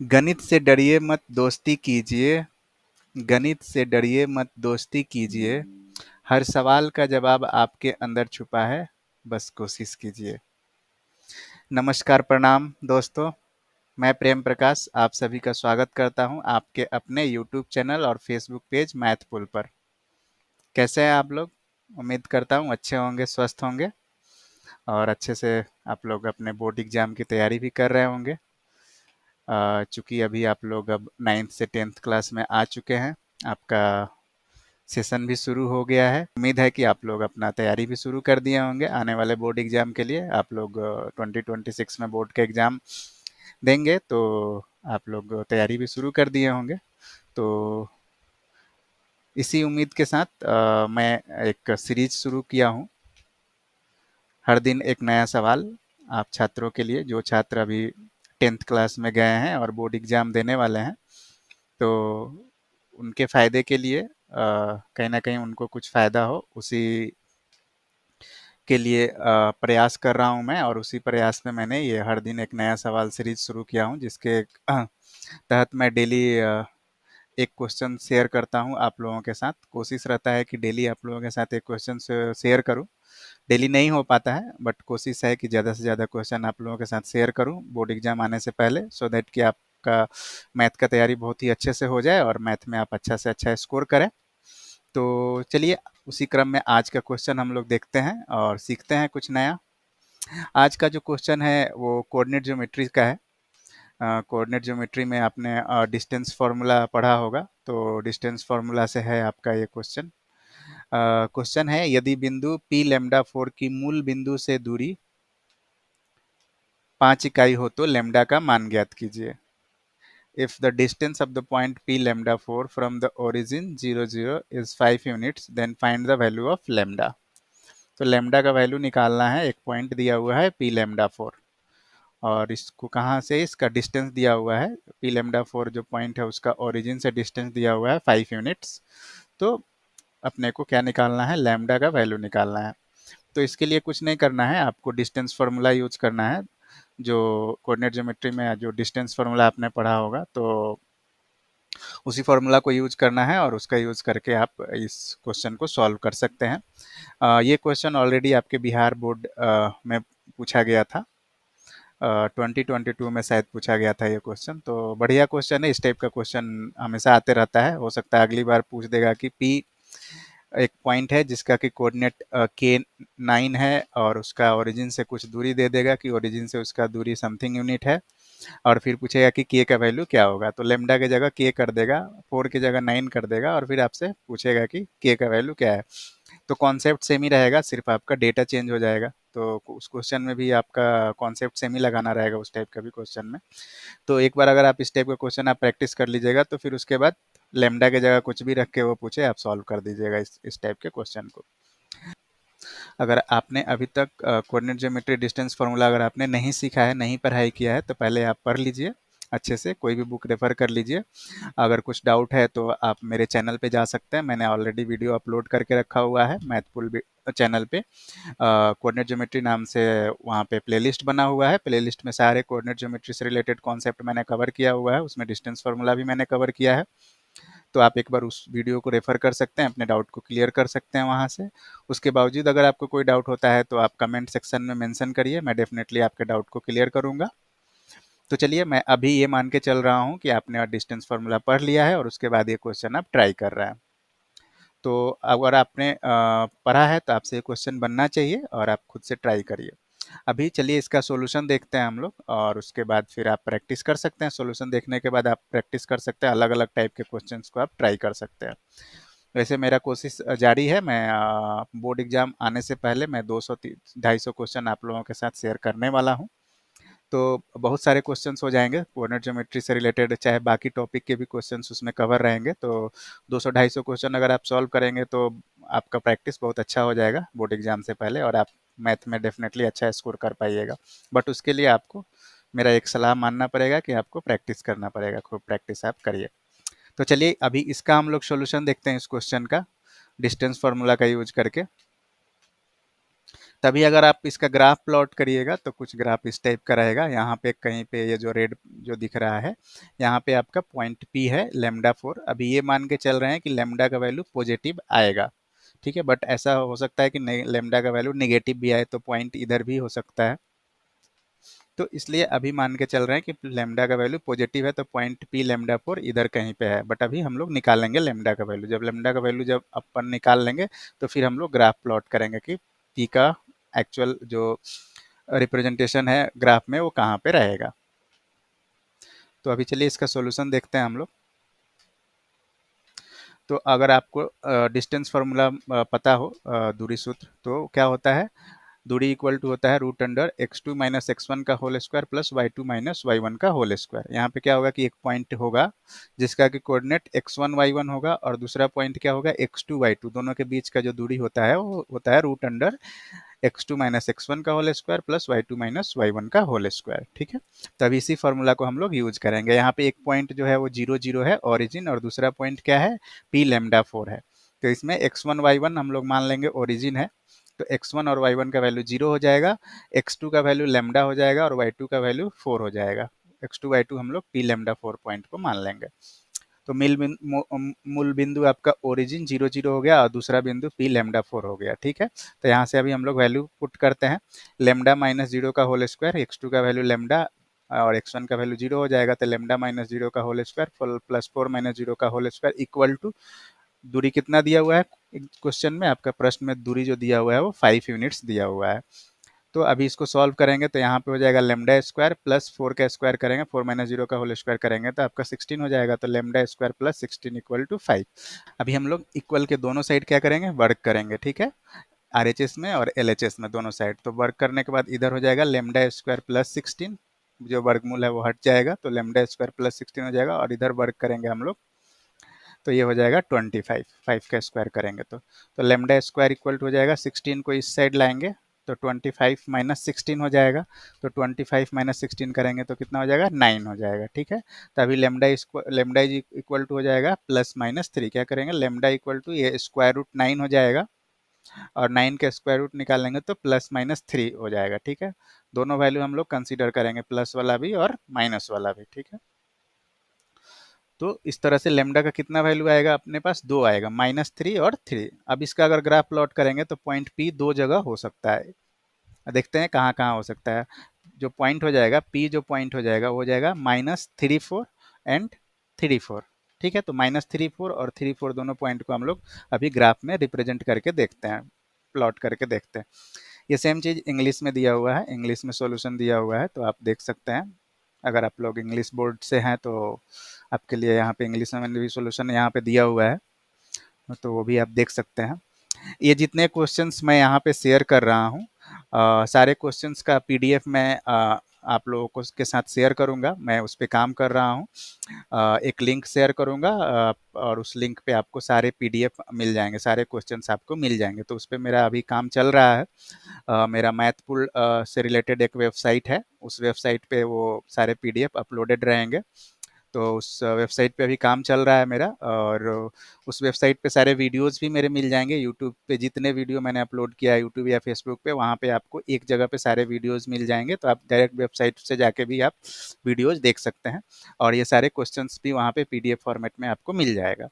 गणित से डरिए मत दोस्ती कीजिए। गणित से डरिए मत दोस्ती कीजिए। हर सवाल का जवाब आपके अंदर छुपा है, बस कोशिश कीजिए। नमस्कार, प्रणाम दोस्तों। मैं प्रेम प्रकाश आप सभी का स्वागत करता हूं आपके अपने यूट्यूब चैनल और फेसबुक पेज मैथ पुल पर। कैसे हैं आप लोग? उम्मीद करता हूं अच्छे होंगे, स्वस्थ होंगे और अच्छे से आप लोग अपने बोर्ड एग्जाम की तैयारी भी कर रहे होंगे। चूंकि अभी आप लोग अब 9th से 10th क्लास में आ चुके हैं, आपका सेशन भी शुरू हो गया है। उम्मीद है कि आप लोग अपना तैयारी भी शुरू कर दिए होंगे आने वाले बोर्ड एग्जाम के लिए। आप लोग 2026 में बोर्ड का एग्जाम देंगे, तो आप लोग तैयारी भी शुरू कर दिए होंगे। तो इसी उम्मीद के साथ मैं एक सीरीज शुरू किया हूँ। हर दिन एक नया सवाल आप छात्रों के लिए, जो छात्र अभी 10th क्लास में गए हैं और बोर्ड एग्जाम देने वाले हैं, तो उनके फ़ायदे के लिए कहीं न कहीं उनको कुछ फ़ायदा हो, उसी के लिए प्रयास कर रहा हूँ मैं। और उसी प्रयास में मैंने ये हर दिन एक नया सवाल सीरीज शुरू किया हूँ, जिसके तहत मैं डेली एक क्वेश्चन शेयर करता हूँ आप लोगों के साथ। कोशिश रहता है कि डेली आप लोगों के साथ एक क्वेश्चन शेयर करूँ। डेली नहीं हो पाता है, बट कोशिश है कि ज़्यादा से ज़्यादा क्वेश्चन आप लोगों के साथ शेयर करूँ बोर्ड एग्जाम आने से पहले, सो दैट कि आपका मैथ का तैयारी बहुत ही अच्छे से हो जाए और मैथ में आप अच्छा से अच्छा स्कोर करें। तो चलिए, उसी क्रम में आज का क्वेश्चन हम लोग देखते हैं और सीखते हैं कुछ नया। आज का जो क्वेश्चन है वो कोऑर्डिनेट ज्योमेट्री का है। कोऑर्डिनेट ज्योमेट्री में आपने डिस्टेंस फार्मूला पढ़ा होगा, तो डिस्टेंस फार्मूला से है आपका ये क्वेश्चन। क्वेश्चन है, यदि बिंदु पी लेमडा 4 की मूल बिंदु से दूरी 5 इकाई हो तो लेमडा का मान ज्ञात कीजिए। If the distance of the point p lambda 4 from the origin 0 0 is 5 units, then find the value of lambda। तो लैम्डा का वैल्यू निकालना है। एक पॉइंट दिया हुआ है पी लेमडा 4, और इसको कहाँ से, इसका डिस्टेंस दिया हुआ है। पी लेमडा 4 जो पॉइंट है उसका ओरिजिन से डिस्टेंस दिया हुआ है 5 यूनिट्स। तो अपने को क्या निकालना है? लैम्डा का वैल्यू निकालना है। तो इसके लिए कुछ नहीं करना है, आपको डिस्टेंस फार्मूला यूज करना है। जो कोऑर्डिनेट ज्योमेट्री में जो डिस्टेंस फार्मूला आपने पढ़ा होगा, तो उसी फार्मूला को यूज करना है और उसका यूज करके आप इस क्वेश्चन को सॉल्व कर सकते हैं। ये क्वेश्चन ऑलरेडी आपके बिहार बोर्ड में पूछा गया था। 2022 में शायद पूछा गया था ये क्वेश्चन। तो बढ़िया क्वेश्चन है। इस टाइप का क्वेश्चन हमेशा आते रहता है। हो सकता है अगली बार पूछ देगा कि पी एक पॉइंट है जिसका कि कोऑर्डिनेट के 9 है, और उसका ओरिजिन से कुछ दूरी दे देगा कि ओरिजिन से उसका दूरी समथिंग यूनिट है, और फिर पूछेगा कि के का वैल्यू क्या होगा। तो लेमडा की जगह के कर देगा, 4 की जगह 9 कर देगा, और फिर आपसे पूछेगा कि के का वैल्यू क्या है। तो कॉन्सेप्ट सेम ही रहेगा, सिर्फ आपका डेटा चेंज हो जाएगा। तो उस क्वेश्चन में भी आपका कॉन्सेप्ट सेम ही लगाना रहेगा, उस टाइप का भी क्वेश्चन में। तो एक बार अगर आप इस टाइप का क्वेश्चन आप प्रैक्टिस कर लीजिएगा, तो फिर उसके बाद लेमडा की जगह कुछ भी रख के वो पूछे, आप सॉल्व कर दीजिएगा इस टाइप के क्वेश्चन को। अगर आपने अभी तक कोऑर्डिनेट ज्योमेट्री डिस्टेंस फार्मूला अगर आपने नहीं सीखा है, नहीं पढ़ाई किया है, तो पहले आप पढ़ लीजिए अच्छे से, कोई भी बुक रेफर कर लीजिए। अगर कुछ डाउट है तो आप मेरे चैनल पे जा सकते हैं। मैंने ऑलरेडी वीडियो अपलोड करके रखा हुआ है मैथपुल चैनल पे। कोऑर्डिनेट ज्योमेट्री नाम से वहाँ पे प्लेलिस्ट बना हुआ है। प्लेलिस्ट में सारे कोऑर्डिनेट ज्योमेट्री से रिलेटेड कॉन्सेप्ट मैंने कवर किया हुआ है। उसमें डिस्टेंस फार्मूला भी मैंने कवर किया है। तो आप एक बार उस वीडियो को रेफर कर सकते हैं, अपने डाउट को क्लियर कर सकते हैं वहाँ से। उसके बावजूद अगर आपको कोई डाउट होता है तो आप कमेंट सेक्शन में मेंशन करिए, मैं डेफिनेटली आपके डाउट को क्लियर करूँगा। तो चलिए, मैं अभी ये मान के चल रहा हूँ कि आपने डिस्टेंस फार्मूला पढ़ लिया है और उसके बाद ये क्वेश्चन आप ट्राई कर रहे हैं। तो अगर आपने पढ़ा है तो आपसे ये क्वेश्चन बनना चाहिए और आप खुद से ट्राई करिए। अभी चलिए इसका सॉल्यूशन देखते हैं हम लोग, और उसके बाद फिर आप प्रैक्टिस कर सकते हैं। सॉल्यूशन देखने के बाद आप प्रैक्टिस कर सकते हैं, अलग अलग टाइप के क्वेश्चंस को आप ट्राई कर सकते हैं। वैसे मेरा कोशिश जारी है। मैं बोर्ड एग्जाम आने से पहले मैं 200 250 क्वेश्चन आप लोगों के साथ शेयर करने वाला हूँ। तो बहुत सारे क्वेश्चंस हो जाएंगे कोऑर्डिनेट ज्योमेट्री से रिलेटेड, चाहे बाकी टॉपिक के भी क्वेश्चंस उसमें कवर रहेंगे। तो 200-250 क्वेश्चन अगर आप सॉल्व करेंगे तो आपका प्रैक्टिस बहुत अच्छा हो जाएगा बोर्ड एग्जाम से पहले, और आप मैथ में डेफिनेटली अच्छा स्कोर कर पाइएगा। बट उसके लिए आपको मेरा एक सलाह मानना पड़ेगा कि आपको प्रैक्टिस करना पड़ेगा, खूब प्रैक्टिस आप करिए। तो चलिए, अभी इसका हम लोग सोल्यूशन देखते हैं, इस क्वेश्चन का डिस्टेंस फार्मूला का यूज करके। तभी अगर आप इसका ग्राफ प्लॉट करिएगा तो कुछ ग्राफ इस टाइप का रहेगा। यहाँ पे कहीं पे ये जो रेड जो दिख रहा है, यहाँ पे आपका पॉइंट पी है लेमडा 4। अभी ये मान के चल रहे हैं कि लेमडा का वैल्यू पॉजिटिव आएगा, ठीक है, बट ऐसा हो सकता है कि लेमडा का वैल्यू निगेटिव भी आए, तो पॉइंट इधर भी हो सकता है। तो इसलिए अभी मान के चल रहे हैं कि लेमडा का वैल्यू पॉजिटिव है, तो पॉइंट पी लेमडा 4 इधर कहीं पे है। बट अभी हम लोग निकालेंगे लेमडा का वैल्यू। जब लेमडा का वैल्यू जब अपन निकाल लेंगे तो फिर हम लोग ग्राफ प्लॉट करेंगे कि पी का एक्चुअल जो रिप्रेजेंटेशन है ग्राफ में वो कहाँ पे रहेगा। तो अभी चलिए इसका सॉल्यूशन देखते हैं हम लोग। तो अगर आपको डिस्टेंस फार्मूला पता हो, दूरी सूत्र, तो क्या होता है, दूरी इक्वल टू होता है root under x2 minus x1 का whole square plus y2 minus y1 का होल स्क्वायर। यहाँ पे क्या होगा कि एक पॉइंट होगा जिसका कि कोऑर्डिनेट x1 y1 होगा, और दूसरा पॉइंट क्या होगा x2 y2, दोनों के बीच का जो दूरी होता है वो होता है root under x2 minus x1 का whole square plus y2 minus y1 का होल स्क्वायर, ठीक है। तब इसी फॉर्मूला को हम लोग यूज करेंगे। यहाँ पे एक पॉइंट जो है वो 0 0 है ओरिजिन, और दूसरा पॉइंट क्या है, पी लेमडा 4 है। तो इसमें x1 y1 हम लोग मान लेंगे ओरिजिन है, तो x1 और y1 का वैल्यू 0 हो जाएगा, x2 का वैल्यू लेमडा हो जाएगा, और y2 का वैल्यू 4 हो जाएगा। x2 y2 हम लोग पी लेमडा 4 पॉइंट को मान लेंगे। तो मूल बिंदु आपका ओरिजिन 0 0 हो गया, और दूसरा बिंदु पी लेमडा 4 हो गया, ठीक है। तो यहाँ से अभी हम लोग वैल्यू पुट करते हैं। लेमडा माइनस 0 का होल स्क्वायर, x2 का वैल्यू लेमडा और x1 का वैल्यू 0 हो जाएगा, तो लेमडा माइनस 0 का होल स्क्वायर प्लस 4 माइनस 0 का होल स्क्वायर इक्वल टू, दूरी कितना दिया हुआ है क्वेश्चन में, आपका प्रश्न में दूरी जो दिया हुआ है वो 5 यूनिट्स दिया हुआ है। तो अभी इसको सॉल्व करेंगे तो यहाँ पे हो जाएगा लेमडा स्क्वायर प्लस 4 का स्क्वायर करेंगे, 4 माइनस 0 का होल स्क्वायर करेंगे तो आपका 16 हो जाएगा। तो lambda square plus 16 equal to 5। अभी हम लोग इक्वल के दोनों साइड क्या करेंगे, वर्क करेंगे, ठीक है, आरएचएस में और एलएचएस में दोनों साइड। तो वर्क करने के बाद इधर हो जाएगा लेमडा स्क्वायर प्लस 16, जो वर्गमूल है वो हट जाएगा, तो लेमडा स्क्वायर प्लस 16 हो जाएगा, और इधर वर्क करेंगे हम लोग तो ये हो जाएगा 25, 5 का स्क्वायर करेंगे तो लेमडा स्क्वायर इक्वल टू हो जाएगा 16 को इस साइड लाएंगे तो 25 माइनस 16 हो जाएगा। तो 25 माइनस 16 करेंगे तो कितना हो जाएगा, 9 हो जाएगा, ठीक है। तभी लेमडा इज इक्वल टू हो जाएगा प्लस माइनस 3, क्या करेंगे, लेमडा इक्वल टू ये स्क्वायर रूट 9 हो जाएगा, और 9 का स्क्वायर रूट निकालेंगे तो प्लस माइनस 3 हो जाएगा, ठीक है। दोनों वैल्यू हम लोग कंसीडर करेंगे, प्लस वाला भी और माइनस वाला भी, ठीक है। तो इस तरह से लेमडा का कितना वैल्यू आएगा अपने पास, 2 आएगा, -3 और 3। अब इसका अगर ग्राफ प्लॉट करेंगे तो पॉइंट पी दो जगह हो सकता है। देखते हैं कहाँ कहाँ हो सकता है। जो पॉइंट हो जाएगा पी, जो पॉइंट हो जाएगा वो हो जाएगा -3 4 एंड 3 4, ठीक है। तो -3 4 और 3 4 दोनों पॉइंट को हम लोग अभी ग्राफ में रिप्रेजेंट करके देखते हैं, प्लॉट करके देखते हैं। ये सेम चीज़ इंग्लिश में दिया हुआ है, इंग्लिश में सॉल्यूशन दिया हुआ है, तो आप देख सकते हैं। अगर आप लोग इंग्लिश बोर्ड से हैं तो आपके लिए यहाँ पे इंग्लिश में भी सॉल्यूशन यहाँ पे दिया हुआ है, तो वो भी आप देख सकते हैं। ये जितने क्वेश्चंस मैं यहाँ पे शेयर कर रहा हूँ, सारे क्वेश्चंस का पीडीएफ मैं आप लोगों को के साथ शेयर करूँगा। मैं उस पर काम कर रहा हूँ। एक लिंक शेयर करूँगा, और उस लिंक पे आपको सारे पीडीएफ मिल जाएंगे, सारे क्वेश्चंस आपको मिल जाएंगे। तो उस पर मेरा अभी काम चल रहा है। मेरा मैथपुल से रिलेटेड एक वेबसाइट है, उस वेबसाइट पे वो सारे पीडीएफ अपलोडेड रहेंगे। तो उस वेबसाइट पे अभी काम चल रहा है मेरा, और उस वेबसाइट पे सारे वीडियोस भी मेरे मिल जाएंगे। यूट्यूब पे जितने वीडियो मैंने अपलोड किया है यूट्यूब या फेसबुक पे, वहाँ पे आपको एक जगह पे सारे वीडियोस मिल जाएंगे, तो आप डायरेक्ट वेबसाइट से जाके भी आप वीडियोस देख सकते हैं, और ये सारे क्वेश्चंस भी वहाँ पे पीडीएफ फॉर्मेट में आपको मिल जाएगा।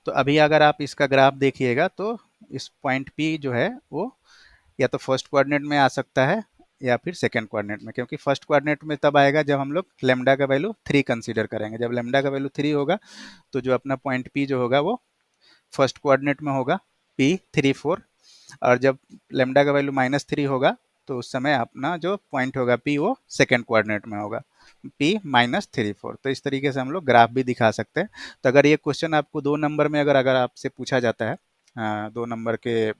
तो अभी अगर आप इसका ग्राफ देखिएगा तो इस पॉइंट पी जो है वो या तो फर्स्ट कोऑर्डिनेट में आ सकता है या फिर सेकंड कोऑर्डिनेट में, क्योंकि फर्स्ट कोऑर्डिनेट में तब आएगा जब हम लोग लेमडा का वैल्यू 3 कंसीडर करेंगे। जब लेमडा का वैल्यू 3 होगा तो जो अपना पॉइंट पी जो होगा वो फर्स्ट कोऑर्डिनेट में होगा, P 3 4। और जब लेमडा का वैल्यू -3 होगा तो उस समय अपना जो पॉइंट होगा P वो सेकंड कोऑर्डिनेट में होगा, P -3 4। तो इस तरीके से हम लोग ग्राफ भी दिखा सकते हैं। तो अगर ये क्वेश्चन आपको 2 नंबर में अगर अगर आपसे पूछा जाता है, 2 नंबर के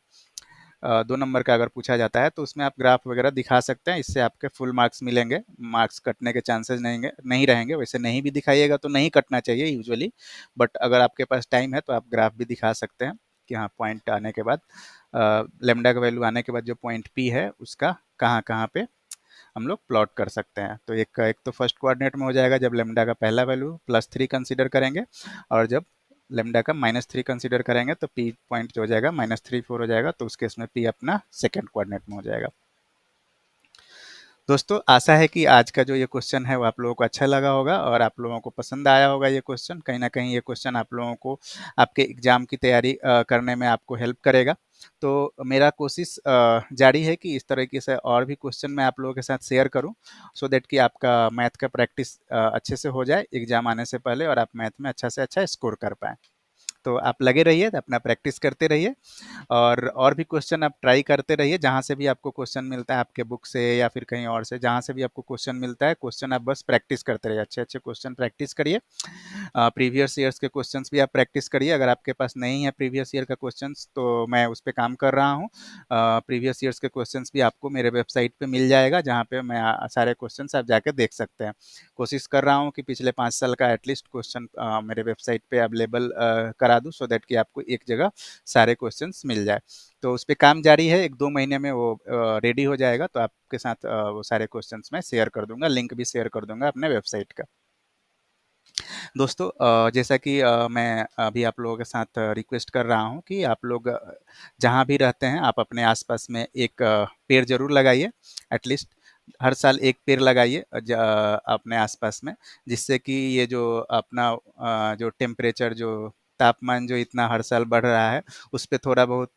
2 नंबर का अगर पूछा जाता है तो उसमें आप ग्राफ वगैरह दिखा सकते हैं, इससे आपके फुल मार्क्स मिलेंगे, मार्क्स कटने के चांसेस नहीं रहेंगे। वैसे नहीं भी दिखाइएगा तो नहीं कटना चाहिए यूजुअली, बट अगर आपके पास टाइम है तो आप ग्राफ भी दिखा सकते हैं कि हाँ पॉइंट आने के बाद, लेमडा का वैल्यू आने के बाद जो पॉइंट पी है उसका कहाँ कहाँ पे हम लोग प्लॉट कर सकते हैं। तो एक एक तो फर्स्ट कोऑर्डिनेट में हो जाएगा जब लेमडा का पहला वैल्यू +3 कंसीडर करेंगे, और जब लेमडा का -3 कंसीडर करेंगे तो पी पॉइंट जो हो जाएगा -3 4 हो जाएगा, तो उस केस में पी अपना सेकेंड कोऑर्डिनेट में हो जाएगा। दोस्तों आशा है कि आज का जो ये क्वेश्चन है वो आप लोगों को अच्छा लगा होगा और आप लोगों को पसंद आया होगा ये क्वेश्चन। कहीं ना कहीं ये क्वेश्चन आप लोगों को आपके एग्जाम की तैयारी करने में आपको हेल्प करेगा। तो मेरा कोशिश जारी है कि इस तरीके से और भी क्वेश्चन मैं आप लोगों के साथ शेयर करूं, सो दैट कि आपका मैथ का प्रैक्टिस अच्छे से हो जाए एग्जाम आने से पहले और आप मैथ में अच्छा से अच्छा स्कोर कर पाएँ। तो आप लगे रहिए, अपना प्रैक्टिस करते रहिए और भी क्वेश्चन आप ट्राई करते रहिए। जहाँ से भी आपको क्वेश्चन मिलता है आपके बुक से या फिर कहीं और से, जहाँ से भी आपको क्वेश्चन मिलता है, क्वेश्चन आप बस प्रैक्टिस करते रहिए, अच्छे अच्छे क्वेश्चन प्रैक्टिस करिए। प्रीवियस ईयर्स के क्वेश्चंस भी आप प्रैक्टिस करिए। अगर आपके पास नहीं है प्रीवियस ईयर का क्वेश्चंस तो मैं उस पर काम कर रहा हूँ। प्रीवियस ईयर्स के क्वेश्चंस भी आपको मेरे वेबसाइट पे मिल जाएगा, जहाँ पे मैं सारे क्वेश्चंस आप जाके देख सकते हैं। कोशिश कर रहा हूँ कि पिछले 5 साल का एटलीस्ट क्वेश्चन मेरे वेबसाइट पे अवेलेबल करा दूँ, सो दैट कि आपको एक जगह सारे क्वेश्चंस मिल जाए। तो उस पे काम जारी है, 1-2 महीने में वो रेडी हो जाएगा, तो आपके साथ वो सारे क्वेश्चंस मैं शेयर कर दूंगा, लिंक भी शेयर कर दूंगा अपने वेबसाइट का। दोस्तों जैसा कि मैं अभी आप लोगों के साथ रिक्वेस्ट कर रहा हूँ कि आप लोग जहाँ भी रहते हैं आप अपने आसपास में एक पेड़ जरूर लगाइए। एटलीस्ट हर साल एक पेड़ लगाइए अपने आसपास में, जिससे कि ये जो अपना जो टेम्परेचर, जो तापमान जो इतना हर साल बढ़ रहा है, उस पे थोड़ा बहुत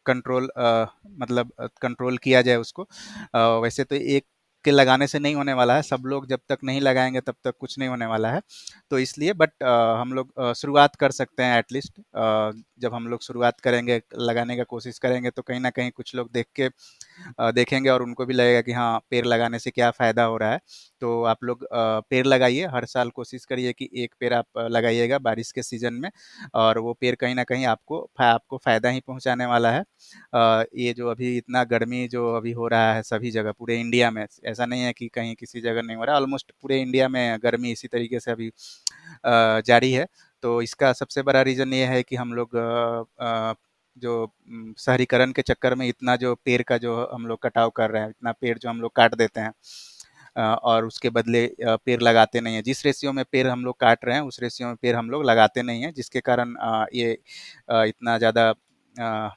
कंट्रोल मतलब कंट्रोल किया जाए उसको। वैसे तो एक के लगाने से नहीं होने वाला है, सब लोग जब तक नहीं लगाएंगे तब तक कुछ नहीं होने वाला है। तो इसलिए बट हम लोग शुरुआत कर सकते हैं एटलीस्ट। जब हम लोग शुरुआत करेंगे, लगाने का कोशिश करेंगे, तो कहीं ना कहीं कुछ लोग देखेंगे और उनको भी लगेगा कि हाँ, पेड़ लगाने से क्या फ़ायदा हो रहा है। तो आप लोग पेड़ लगाइए, हर साल कोशिश करिए कि एक पेड़ आप लगाइएगा बारिश के सीज़न में, और वो पेड़ कहीं न कहीं आपको फ़ायदा ही पहुँचाने वाला है। ये जो अभी इतना गर्मी जो अभी हो रहा है सभी जगह पूरे इंडिया में, ऐसा नहीं है कि कहीं किसी जगह नहीं हो रहा है, ऑलमोस्ट पूरे इंडिया में गर्मी इसी तरीके से अभी जारी है। तो इसका सबसे बड़ा रीज़न ये है कि हम लोग जो शहरीकरण के चक्कर में इतना जो पेड़ का जो हम लोग कटाव कर रहे हैं, इतना पेड़ जो हम लोग काट देते हैं, और उसके बदले पेड़ लगाते नहीं हैं। जिस रेशियो में पेड़ हम लोग काट रहे हैं उस रेशियो में पेड़ हम लोग लगाते नहीं हैं, जिसके कारण ये इतना ज़्यादा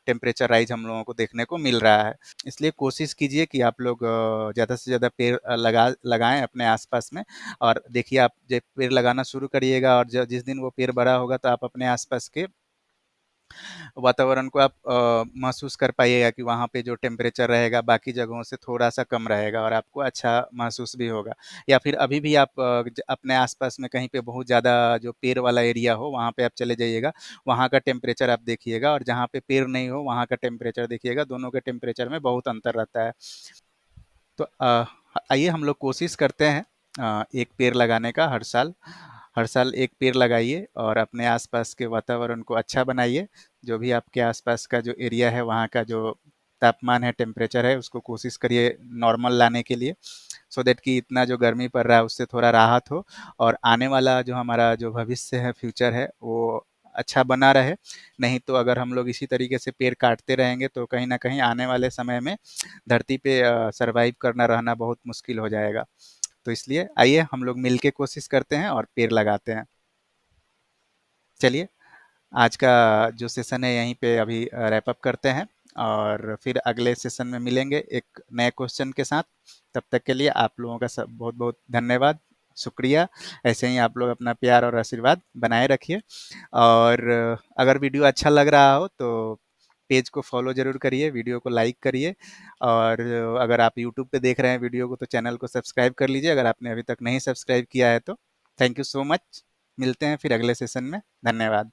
टेम्परेचर राइज हम लोगों को देखने को मिल रहा है। इसलिए कोशिश कीजिए कि आप लोग ज़्यादा से ज़्यादा पेड़ लगाएं अपने आसपास में। और देखिए, आप जब पेड़ लगाना शुरू करिएगा और जिस दिन वो पेड़ बड़ा होगा, तो आप अपने आसपास के वातावरण को आप महसूस कर पाइएगा कि वहाँ पे जो टेम्परेचर रहेगा बाकी जगहों से थोड़ा-सा कम रहेगा और आपको अच्छा महसूस भी होगा। या फिर अभी भी आप अपने आस-पास में कहीं पे बहुत ज़्यादा जो पेड़ वाला एरिया हो, वहाँ पे आप चले जाइएगा, वहाँ का टेम्परेचर आप देखिएगा, और जहाँ पे पेड़ नहीं हो वहाँ का टेम्परेचर देखिएगा, दोनों के टेम्परेचर में बहुत अंतर रहता है। तो आइए हम लोग कोशिश करते हैं एक पेड़ लगाने का हर साल। हर साल एक पेड़ लगाइए और अपने आसपास के वातावरण को अच्छा बनाइए। जो भी आपके आसपास का जो एरिया है, वहाँ का जो तापमान है, टेम्परेचर है, उसको कोशिश करिए नॉर्मल लाने के लिए, सो दैट कि इतना जो गर्मी पड़ रहा है उससे थोड़ा राहत हो, और आने वाला जो हमारा जो भविष्य है, फ्यूचर है, वो अच्छा बना रहे। नहीं तो अगर हम लोग इसी तरीके से पेड़ काटते रहेंगे तो कहीं न कहीं आने वाले समय में धरती पे सर्वाइव करना, रहना बहुत मुश्किल हो जाएगा। तो इसलिए आइए हम लोग मिलके कोशिश करते हैं और पेड़ लगाते हैं। चलिए, आज का जो सेशन है यहीं पे अभी रैप अप करते हैं, और फिर अगले सेशन में मिलेंगे एक नए क्वेश्चन के साथ। तब तक के लिए आप लोगों का सब बहुत बहुत धन्यवाद, शुक्रिया। ऐसे ही आप लोग अपना प्यार और आशीर्वाद बनाए रखिए। और अगर वीडियो अच्छा लग रहा हो तो पेज को फॉलो ज़रूर करिए, वीडियो को लाइक करिए, और अगर आप यूट्यूब पे देख रहे हैं वीडियो को तो चैनल को सब्सक्राइब कर लीजिए, अगर आपने अभी तक नहीं सब्सक्राइब किया है तो। Thank you so much. मिलते हैं फिर अगले सेशन में। धन्यवाद।